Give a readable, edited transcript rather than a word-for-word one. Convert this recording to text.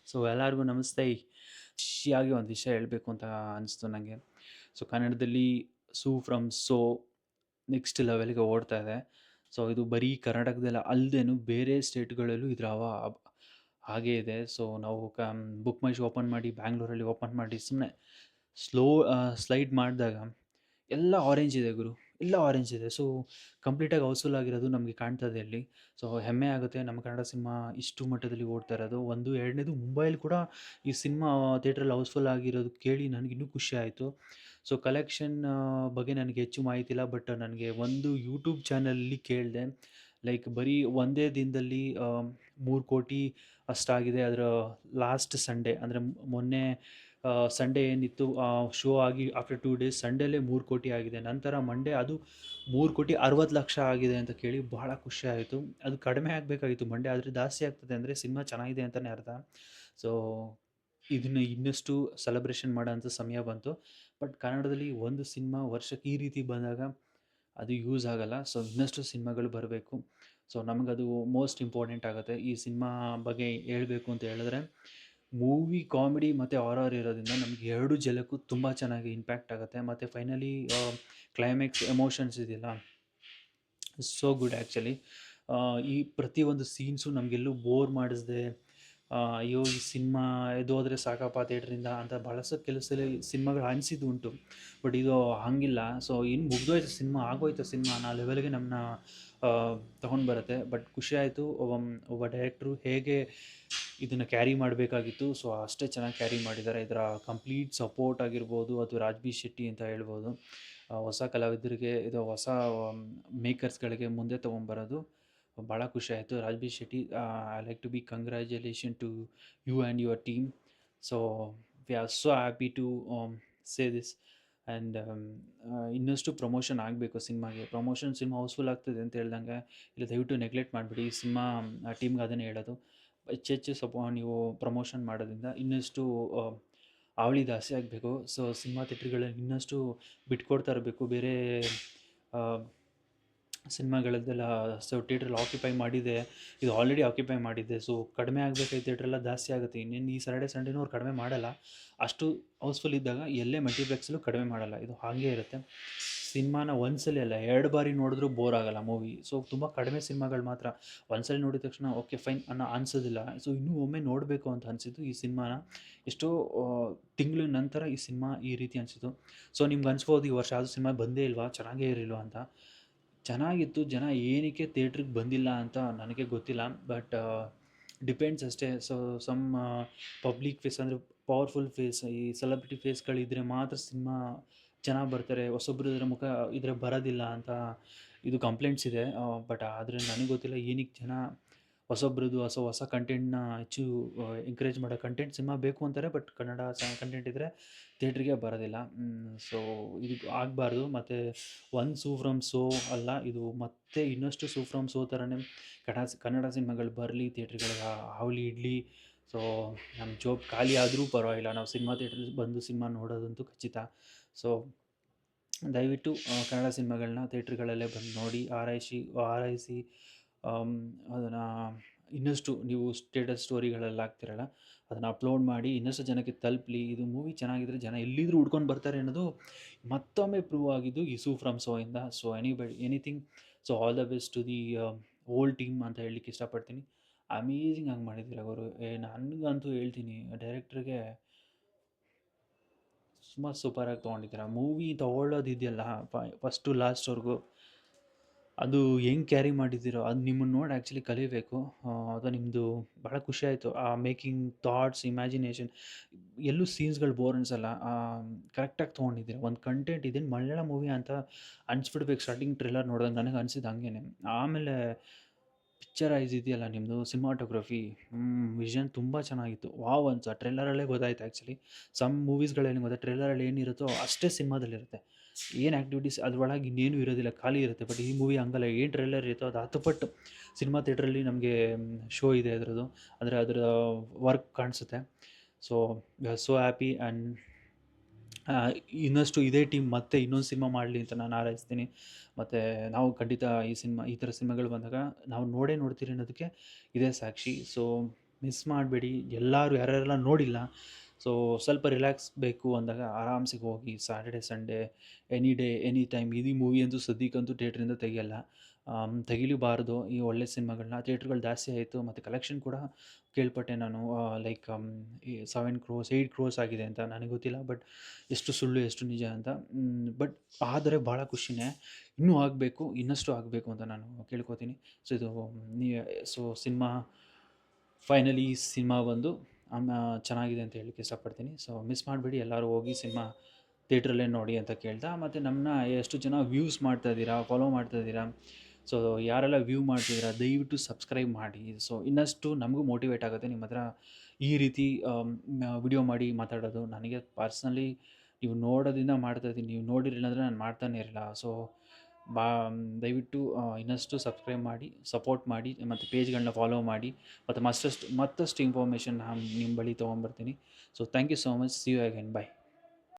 So ಎಲ್ಲರಿಗೂ ನಮಸ್ತೆ. ಖುಷಿಯಾಗಿ ಒಂದು ವಿಷಯ ಹೇಳಬೇಕು ಅಂತ ಅನಿಸ್ತು ನನಗೆ. ಸೊ ಕನ್ನಡದಲ್ಲಿ ಸೂ ಫ್ರಮ್ ಸೋ ನೆಕ್ಸ್ಟ್ ಲೆವೆಲ್‌ಗೆ ಓಡ್ತಾ ಇದೆ. ಸೊ ಇದು ಬರೀ ಕರ್ನಾಟಕದಲ್ಲಿ ಅಲ್ದೇನು ಬೇರೆ ಸ್ಟೇಟ್‌ಗಳಲ್ಲೂ ಇದರ ಹಾಗೇ ಇದೆ. ಸೊ ನಾವು ಬುಕ್ ಮೈ ಶೋ ಓಪನ್ ಮಾಡಿ ಬ್ಯಾಂಗ್ಳೂರಲ್ಲಿ ಓಪನ್ ಮಾಡಿ ಸುಮ್ಮನೆ ಸ್ಲೋ ಸ್ಲೈಡ್ ಮಾಡಿದಾಗ ಎಲ್ಲ ಆರೆಂಜ್ ಇದೆ ಗುರು. ಎಲ್ಲ ಆರೆಂಜ್ ಇದೆ. ಸೊ ಕಂಪ್ಲೀಟಾಗಿ ಹೌಸ್‌ಫುಲ್ ಆಗಿರೋದು ನಮಗೆ ಕಾಣ್ತದೆ ಅಲ್ಲಿ. ಸೊ ಹೆಮ್ಮೆ ಆಗುತ್ತೆ ನಮ್ಮ ಕನ್ನಡ ಸಿನಿಮಾ ಇಷ್ಟು ಮಟ್ಟದಲ್ಲಿ ಓಡ್ತಾ ಇರೋದು. ಒಂದು, ಎರಡನೇದು ಮುಂಬೈಯಲ್ಲಿ ಕೂಡ ಈ ಸಿನಿಮಾ ಥಿಯೇಟ್ರಲ್ಲಿ ಹೌಸ್‌ಫುಲ್ ಆಗಿರೋದು ಕೇಳಿ ನನಗಿನ್ನೂ ಖುಷಿ ಆಯಿತು. ಸೊ ಕಲೆಕ್ಷನ್ ಬಗ್ಗೆ ನನಗೆ ಹೆಚ್ಚು ಮಾಹಿತಿ ಇಲ್ಲ. ಬಟ್ ನನಗೆ ಒಂದು ಯೂಟ್ಯೂಬ್ ಚಾನಲಲ್ಲಿ ಕೇಳಿದೆ. ಲೈಕ್ ಬರೀ ಒಂದೇ ದಿನದಲ್ಲಿ 3,00,00,000 ಅಷ್ಟಾಗಿದೆ. ಅದರ ಲಾಸ್ಟ್ ಸಂಡೇ ಅಂದರೆ ಮೊನ್ನೆ ಸಂಡೇ ಏನಿತ್ತು ಶೋ ಆಗಿ ಆಫ್ಟರ್ 2 ಡೇಸ್ ಸಂಡೇಲೇ 3,00,00,000 ಆಗಿದೆ. ನಂತರ ಮಂಡೇ ಅದು 3,60,00,000 ಆಗಿದೆ ಅಂತ ಕೇಳಿ ಬಹಳ ಖುಷಿ ಆಯಿತು. ಅದು ಕಡಿಮೆ ಆಗಬೇಕಾಗಿತ್ತು ಮಂಡೇ, ಆದರೆ ಜಾಸ್ತಿ ಆಗ್ತದೆ ಅಂದರೆ ಸಿನಿಮಾ ಚೆನ್ನಾಗಿದೆ ಅಂತಲೇ ಅರ್ಥ. ಸೊ ಇದನ್ನು ಇನ್ನಷ್ಟು ಸೆಲೆಬ್ರೇಷನ್ ಮಾಡೋಂಥ ಸಮಯ ಬಂತು. ಬಟ್ ಕನ್ನಡದಲ್ಲಿ ಒಂದು ಸಿನಿಮಾ ವರ್ಷಕ್ಕೆ ಈ ರೀತಿ ಬಂದಾಗ ಅದು ಯೂಸ್ ಆಗಲ್ಲ. ಸೊ ಇನ್ನಷ್ಟು ಸಿನಿಮಾಗಳು ಬರಬೇಕು. ಸೊ ನಮಗದು ಮೋಸ್ಟ್ ಇಂಪಾರ್ಟೆಂಟ್ ಆಗುತ್ತೆ. ಈ ಸಿನಿಮಾ ಬಗ್ಗೆ ಹೇಳಬೇಕು ಅಂತ ಹೇಳಿದ್ರೆ, ಮೂವಿ ಕಾಮಿಡಿ ಮತ್ತು ಹಾರರ್ ಇರೋದ್ರಿಂದ ನಮಗೆ ಎರಡು ಜನಕ್ಕೂ ತುಂಬ ಚೆನ್ನಾಗಿ ಇಂಪ್ಯಾಕ್ಟ್ ಆಗುತ್ತೆ. ಮತ್ತು ಫೈನಲಿ ಕ್ಲೈಮ್ಯಾಕ್ಸ್ ಎಮೋಷನ್ಸ್ ಇದೆಯಲ್ಲ, ಸೋ ಗುಡ್ ಆ್ಯಕ್ಚುಲಿ. ಈ ಪ್ರತಿಯೊಂದು ಸೀನ್ಸು ನಮಗೆಲ್ಲೂ ಬೋರ್ ಮಾಡಿಸ್ದೆ, ಅಯ್ಯೋ ಈ ಸಿನಿಮಾ ಎದ್ದೋದ್ರೆ ಸಾಕಪ್ಪ ಥಿಯೇಟ್ರಿಂದ ಅಂತ ಭಾಳಷ್ಟು ಕೆಲವು ಸಲ ಸಿನಿಮಾಗಳು ಅನಿಸಿದ್ದು ಉಂಟು. ಬಟ್ ಇದು ಹಾಗಿಲ್ಲ. ಸೊ ಇನ್ನು ಮುಗಿದೋಯ್ತು ಸಿನಿಮಾ, ಆಗೋಯ್ತು ಸಿನಿಮಾ ಅನ್ನೋ ಲೆವೆಲ್ಗೆ ನಮ್ಮನ್ನ ತೊಗೊಂಡು ಬರುತ್ತೆ. ಬಟ್ ಖುಷಿ ಆಯಿತು ಒಬ್ಬ ಡೈರೆಕ್ಟ್ರು ಹೇಗೆ ಇದನ್ನು ಕ್ಯಾರಿ ಮಾಡಬೇಕಾಗಿತ್ತು, ಸೊ ಅಷ್ಟೇ ಚೆನ್ನಾಗಿ ಕ್ಯಾರಿ ಮಾಡಿದ್ದಾರೆ. ಇದರ ಕಂಪ್ಲೀಟ್ ಸಪೋರ್ಟ್ ಆಗಿರ್ಬೋದು, ಅದು ರಾಜ್ ಬಿ ಶೆಟ್ಟಿ ಅಂತ ಹೇಳ್ಬೋದು. ಹೊಸ ಕಲಾವಿದರಿಗೆ ಇದು ಹೊಸ ಮೇಕರ್ಸ್ಗಳಿಗೆ ಮುಂದೆ ತೊಗೊಂಬರೋದು ಭಾಳ ಖುಷಿ ಆಯಿತು. Raj B Shetty, I like to be congratulation to you and your team. So we are so happy to say this. And ಇನ್ನಷ್ಟು ಪ್ರಮೋಷನ್ ಆಗಬೇಕು ಸಿನಿಮಾಗೆ. ಸಿನಿಮಾ ಹೌಸ್ಫುಲ್ ಆಗ್ತದೆ ಅಂತ ಹೇಳ್ದಂಗೆ ಇಲ್ಲ, ದಯವಿಟ್ಟು ನೆಗ್ಲೆಕ್ಟ್ ಮಾಡಿಬಿಡಿ. ಈ ಸಿನಿಮಾ ಟೀಮ್ಗೆ ಅದನ್ನೇ ಹೇಳೋದು, ಹೆಚ್ಚೆಚ್ಚು ನೀವು ಪ್ರಮೋಷನ್ ಮಾಡೋದ್ರಿಂದ ಇನ್ನಷ್ಟು ಅವಳಿ ದಾಸ್ತಿ ಆಗಬೇಕು. ಸೊ ಸಿನಿಮಾ ಥಿಯೇಟ್ರ್ಗಳಲ್ಲಿ ಇನ್ನಷ್ಟು ಬಿಟ್ಕೊಡ್ತಾ ಇರಬೇಕು. ಬೇರೆ ಸಿನಿಮಾಗಳದ್ದೆಲ್ಲ ಸೊ ಥಿಯೇಟ್ರಲ್ಲಿ ಆಕ್ಯುಪೈ ಮಾಡಿದೆ, ಇದು ಆಲ್ರೆಡಿ ಆಕ್ಯುಪೈ ಮಾಡಿದೆ. ಸೊ ಕಡಿಮೆ ಆಗಬೇಕಾಗಿ ಥಿಯೇಟ್ರೆಲ್ಲ ಜಾಸ್ತಿ ಆಗುತ್ತೆ. ಇನ್ನೇನು ಈ ಸಾಟರ್ಡೆ ಸಂಡೇನೂ ಅವ್ರು ಕಡಿಮೆ ಮಾಡಲ್ಲ. ಅಷ್ಟು ಹೌಸ್ಫುಲ್ ಇದ್ದಾಗ ಎಲ್ಲೇ ಮಲ್ಟಿಪ್ಲೆಕ್ಸಲ್ಲೂ ಕಡಿಮೆ ಮಾಡಲ್ಲ. ಇದು ಹಾಗೇ ಇರುತ್ತೆ. ಸಿನಿಮಾನ ಒಂದ್ಸಲ ಅಲ್ಲ 2 ಬಾರಿ ನೋಡಿದ್ರೂ ಬೋರ್ ಆಗಲ್ಲ ಮೂವಿ. ಸೊ ತುಂಬ ಕಡಿಮೆ ಸಿನಿಮಾಗಳು ಮಾತ್ರ ಒಂದ್ಸಲ ನೋಡಿದ ತಕ್ಷಣ ಓಕೆ ಫೈನ್ ಅನ್ಸೋದಿಲ್ಲ. ಸೊ ಇನ್ನೂ ಒಮ್ಮೆ ನೋಡಬೇಕು ಅಂತ ಅನಿಸಿದ್ದು ಈ ಸಿನಿಮಾನ. ಎಷ್ಟೋ ತಿಂಗಳ ನಂತರ ಈ ಸಿನಿಮಾ ಈ ರೀತಿ ಅನಿಸಿತು. ಸೊ ನಿಮ್ಗೆ ಅನ್ಸ್ಬೋದು ಈ ವರ್ಷ ಯಾವುದು ಸಿನಿಮಾ ಬಂದೇ ಇಲ್ವಾ, ಚೆನ್ನಾಗೇ ಇರಲಿಲ್ವಾ ಅಂತ. ಚೆನ್ನಾಗಿತ್ತು. ಜನ ಏನಕ್ಕೆ ಥಿಯೇಟ್ರಿಗೆ ಬಂದಿಲ್ಲ ಅಂತ ನನಗೆ ಗೊತ್ತಿಲ್ಲ. ಬಟ್ ಡಿಪೆಂಡ್ಸ್ ಅಷ್ಟೇ. ಸೊ ಸಮ್ ಪಬ್ಲಿಕ್ ಫೇಸ್ ಅಂದರೆ ಪವರ್ಫುಲ್ ಫೇಸ್, ಈ ಸೆಲೆಬ್ರಿಟಿ ಫೇಸ್ಗಳಿದ್ದರೆ ಮಾತ್ರ ಸಿನಿಮಾ ಜನ ಬರ್ತಾರೆ. ಹೊಸೊಬ್ರು ಇದ್ರ ಮುಖ ಇದ್ರೆ ಬರೋದಿಲ್ಲ ಅಂತ ಇದು ಕಂಪ್ಲೇಂಟ್ಸ್ ಇದೆ. ಬಟ್ ಆದರೆ ನನಗೆ ಗೊತ್ತಿಲ್ಲ ಏನಕ್ಕೆ ಜನ ಹೊಸೊಬ್ರದ್ದು ಹೊಸ ಕಂಟೆಂಟ್ನ ಹೆಚ್ಚು ಎಂಕರೇಜ್ ಮಾಡೋ ಕಂಟೆಂಟ್ ಸಿನಿಮಾ ಬೇಕು ಅಂತಾರೆ. ಬಟ್ ಕನ್ನಡ ಕಂಟೆಂಟ್ ಇದ್ದರೆ ಥಿಯೇಟ್ರಿಗೆ ಬರೋದಿಲ್ಲ. ಸೊ ಇದು ಆಗಬಾರ್ದು. ಮತ್ತು ಒಂದು ಸೂ ಫ್ರಮ್ ಸೋ ಅಲ್ಲ, ಇದು ಮತ್ತೆ ಇನ್ನಷ್ಟು ಸೂ ಫ್ರಮ್ ಸೋ ಥರನೇ ಕನ್ನಡ ಸಿನಿಮಾಗಳು ಬರಲಿ ಥಿಯೇಟ್ರ್ಗಳಿಗೆ, ಹಾವಳಿ ಇಡಲಿ. ಸೊ ನಮ್ಮ ಜೋಬ್ ಖಾಲಿ ಆದರೂ ಪರವಾಗಿಲ್ಲ, ನಾವು ಸಿನಿಮಾ ಥಿಯೇಟ್ರಿಗೆ ಬಂದು ಸಿನಿಮಾ ನೋಡೋದಂತೂ ಖಚಿತ. ಸೊ ದಯವಿಟ್ಟು ಕನ್ನಡ ಸಿನಿಮಾಗಳನ್ನ ಥಿಯೇಟ್ರ್ಗಳಲ್ಲೇ ಬಂದು ನೋಡಿ, ಹಾರೈಸಿ ಅದನ್ನು ಇನ್ನಷ್ಟು ನೀವು ಸ್ಟೇಟಸ್ ಸ್ಟೋರಿಗಳೆಲ್ಲ ಹಾಕ್ತಿರಲ್ಲ, ಅದನ್ನು ಅಪ್ಲೋಡ್ ಮಾಡಿ ಇನ್ನಷ್ಟು ಜನಕ್ಕೆ ತಲುಪಲಿ. ಇದು ಮೂವಿ ಚೆನ್ನಾಗಿದ್ದರೆ ಜನ ಎಲ್ಲಿದ್ದರೂ ಹುಡ್ಕೊಂಡು ಬರ್ತಾರೆ ಅನ್ನೋದು ಮತ್ತೊಮ್ಮೆ ಪ್ರೂವ್ ಆಗಿದ್ದು ಈ ಸೂ ಫ್ರಮ್ ಸೋ ಇಂದ. So anything, so all the best to the whole team ಅಂತ ಹೇಳಲಿಕ್ಕೆ ಇಷ್ಟಪಡ್ತೀನಿ. ಅಮೇಝಿಂಗ್ ಆಗಿ ಮಾಡಿದ್ದೀರ ಅವರು. ನನಗಂತೂ ಹೇಳ್ತೀನಿ, ಡೈರೆಕ್ಟ್ರಿಗೆ ಸೂಪರಾಗಿ ತೊಗೊಂಡಿದ್ದೀರ. ಮೂವಿ ತೊಗೊಳ್ಳೋದಿದೆಯಲ್ಲ ಫಸ್ಟು ಲಾಸ್ಟ್ವರೆಗೂ, ಅದು ಹೆಂಗೆ ಕ್ಯಾರಿ ಮಾಡಿದ್ದೀರೋ ಅದು ನಿಮ್ಮನ್ನು ನೋಡಿ ಆ್ಯಕ್ಚುಲಿ ಕಲಿಬೇಕು. ಅದು ನಿಮ್ಮದು ಭಾಳ ಖುಷಿ ಆಯಿತು. ಆ ಮೇಕಿಂಗ್ ಥಾಟ್ಸ್, ಇಮ್ಯಾಜಿನೇಷನ್, ಎಲ್ಲೂ ಸೀನ್ಸ್ಗಳು ಬೋರ್ ಅನಿಸಲ್ಲ. ಕರೆಕ್ಟಾಗಿ ತೊಗೊಂಡಿದ್ದೀರ. ಒಂದು ಕಂಟೆಂಟ್ ಇದೇನು ಮಲಯಾಳ ಮೂವಿ ಅಂತ ಅನ್ಸ್ಬಿಡ್ಬೇಕು ಸ್ಟಾರ್ಟಿಂಗ್ ಟ್ರೇಲರ್ ನೋಡಿದಾಗ. ನನಗೆ ಅನಿಸಿದ್ದು ಹಂಗೇನೆ. ಆಮೇಲೆ ಪಿಕ್ಚರೈಸ್ ಇದೆಯಲ್ಲ ನಿಮ್ಮದು ಸಿನಿಮಾಟೋಗ್ರಫಿ, ವಿಷನ್ ತುಂಬ ಚೆನ್ನಾಗಿತ್ತು. ವಾವ್ ಅನ್ಸ ಟ್ರೇಲರಲ್ಲೇ ಗೊತ್ತಾಯ್ತು ಆ್ಯಕ್ಚುಲಿ. ಸಮ್ ಮೂವೀಸ್ಗಳಲ್ಲಿ ಗೊತ್ತಾ, ಟ್ರೇಲರಲ್ಲಿ ಏನಿರುತ್ತೋ ಅಷ್ಟೇ ಸಿನಿಮಾದಲ್ಲಿರುತ್ತೆ. ಏನು ಆ್ಯಕ್ಟಿವಿಟೀಸ್ ಅದ್ರೊಳಗೆ ಇನ್ನೇನು ಇರೋದಿಲ್ಲ, ಖಾಲಿ ಇರುತ್ತೆ. ಬಟ್ ಈ ಮೂವಿ ಹಂಗಲ್ಲ, ಏನು ಟ್ರೇಲರ್ ಇರುತ್ತೋ ಅದು 10 ಪಟ್ಟು ಸಿನಿಮಾ ಥಿಯೇಟ್ರಲ್ಲಿ ನಮಗೆ ಶೋ ಇದೆ ಅದರದ್ದು, ಅಂದರೆ ಅದರ ವರ್ಕ್ ಕಾಣಿಸುತ್ತೆ. So we are so happy. And ಇನ್ನಷ್ಟು ಇದೇ ಟೀಮ್ ಮತ್ತೆ ಇನ್ನೊಂದು ಸಿನಿಮಾ ಮಾಡಲಿ ಅಂತ ನಾನು ಹಾರೈಸ್ತೀನಿ. ಮತ್ತು ನಾವು ಖಂಡಿತ ಈ ಥರ ಸಿನಿಮಾಗಳು ಬಂದಾಗ ನಾವು ನೋಡೇ ನೋಡ್ತೀರಿ ಅನ್ನೋದಕ್ಕೆ ಇದೇ ಸಾಕ್ಷಿ. ಸೊ ಮಿಸ್ ಮಾಡಬೇಡಿ. ಎಲ್ಲರೂ ಯಾರ್ಯಾರೆಲ್ಲ ನೋಡಿಲ್ಲ, ಸೊ ಸ್ವಲ್ಪ ರಿಲ್ಯಾಕ್ಸ್ ಬೇಕು ಅಂದಾಗ ಆರಾಮ್ಸೆ ಹೋಗಿ Saturday, Sunday, any day, any time. ಈ ಮೂವಿ ಅಂತೂ ಸದ್ಯಕ್ಕಂತೂ ಥಿಯೇಟ್ರಿಂದ ತೆಗಿಯಲ್ಲ. ತೆಗಿಲೂಬಾರ್ದು ಈ ಒಳ್ಳೆ ಸಿನಿಮಾಗಳನ್ನ. ಥಿಯೇಟ್ರ್ಗಳು ಜಾಸ್ತಿ ಆಯಿತು ಮತ್ತು ಕಲೆಕ್ಷನ್ ಕೂಡ ಕೇಳ್ಪಟ್ಟೆ ನಾನು. ಲೈಕ್ ಈ 7 ಕ್ರೋರ್ಸ್ 8 ಕ್ರೋರ್ಸ್ ಆಗಿದೆ ಅಂತ. ನನಗೆ ಗೊತ್ತಿಲ್ಲ, ಬಟ್ ಎಷ್ಟು ಸುಳ್ಳು ಎಷ್ಟು ನಿಜ ಅಂತ. ಬಟ್ ಆದರೆ ಭಾಳ ಖುಷಿನೇ. ಇನ್ನೂ ಆಗಬೇಕು, ಇನ್ನಷ್ಟು ಆಗಬೇಕು ಅಂತ ನಾನು ಕೇಳ್ಕೊತೀನಿ. ಸೊ ಇದು ನೀ ಸೊ ಸಿನಿಮಾ ಫೈನಲಿ ಸಿನಿಮಾ ಬಂದು ಚೆನ್ನಾಗಿದೆ ಅಂತ ಹೇಳಲಿಕ್ಕೆ ಇಷ್ಟಪಡ್ತೀನಿ. ಸೊ ಮಿಸ್ ಮಾಡಬೇಡಿ, ಎಲ್ಲರೂ ಹೋಗಿ ಸಿನಿಮಾ ಥಿಯೇಟ್ರಲ್ಲೇ ನೋಡಿ ಅಂತ ಕೇಳ್ತಾ, ಮತ್ತು ನಮ್ಮನ್ನ ಎಷ್ಟು ಜನ ವ್ಯೂಸ್ ಮಾಡ್ತಾಯಿದ್ದೀರಾ, ಫಾಲೋ ಮಾಡ್ತಾಯಿದ್ದೀರಾ, ಸೊ ಯಾರೆಲ್ಲ ವ್ಯೂ ಮಾಡ್ತಿದ್ದೀರಾ ದಯವಿಟ್ಟು ಸಬ್ಸ್ಕ್ರೈಬ್ ಮಾಡಿ. ಸೊ ಇನ್ನಷ್ಟು ನಮಗೂ ಮೋಟಿವೇಟ್ ಆಗುತ್ತೆ ನಿಮ್ಮ ಹತ್ರ ಈ ರೀತಿ ವಿಡಿಯೋ ಮಾಡಿ ಮಾತಾಡೋದು. ನನಗೆ ಪರ್ಸ್ನಲಿ ನೀವು ನೋಡೋದ್ರಿಂದ ಮಾಡ್ತಾಯಿದ್ದೀನಿ, ನೀವು ನೋಡಿರಲಿಲ್ಲ ಅಂದರೆ ನಾನು ಮಾಡ್ತಾನೇ ಇರಲಿಲ್ಲ. ಸೊ ಬಾ ದಯವಿಟ್ಟು ಇನ್ನಷ್ಟು ಸಬ್ಸ್ಕ್ರೈಬ್ ಮಾಡಿ, ಸಪೋರ್ಟ್ ಮಾಡಿ, ಮತ್ತು ಪೇಜ್ಗಳನ್ನ ಫಾಲೋ ಮಾಡಿ, ಮತ್ತು ಮತ್ತಷ್ಟು ಇನ್ಫಾರ್ಮೇಷನ್ ನಾನು ನಿಮ್ಮ ಬಳಿ ತೊಗೊಂಬರ್ತೀನಿ. So thank you so much. See you again. Bye.